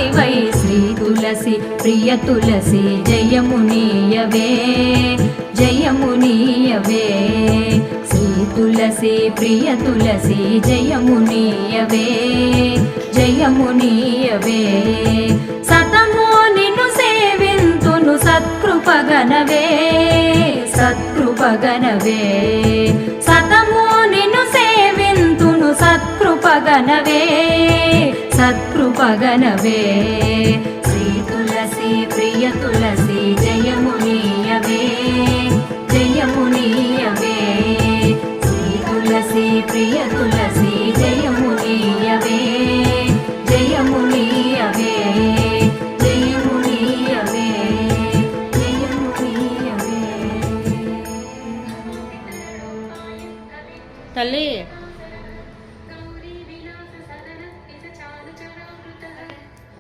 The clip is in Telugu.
వాసివై శ్రీ తులసి ప్రియ తులసి జయమునీయవే జయమునీయవే శ్రీ తులసి ప్రియ తులసి జయమునీయవే జయమునీయవే సతము నిన్ను సేవింతును సత్కృపగనవే సత్కృపగనవే సతము నిన్ను సేవింతును సత్కృపగనవే సత్కృపగనవే శ్రీ తులసి ప్రియ తులసి జయమునీయవే జయమునీయవే శ్రీ తులసి ప్రియ తులసి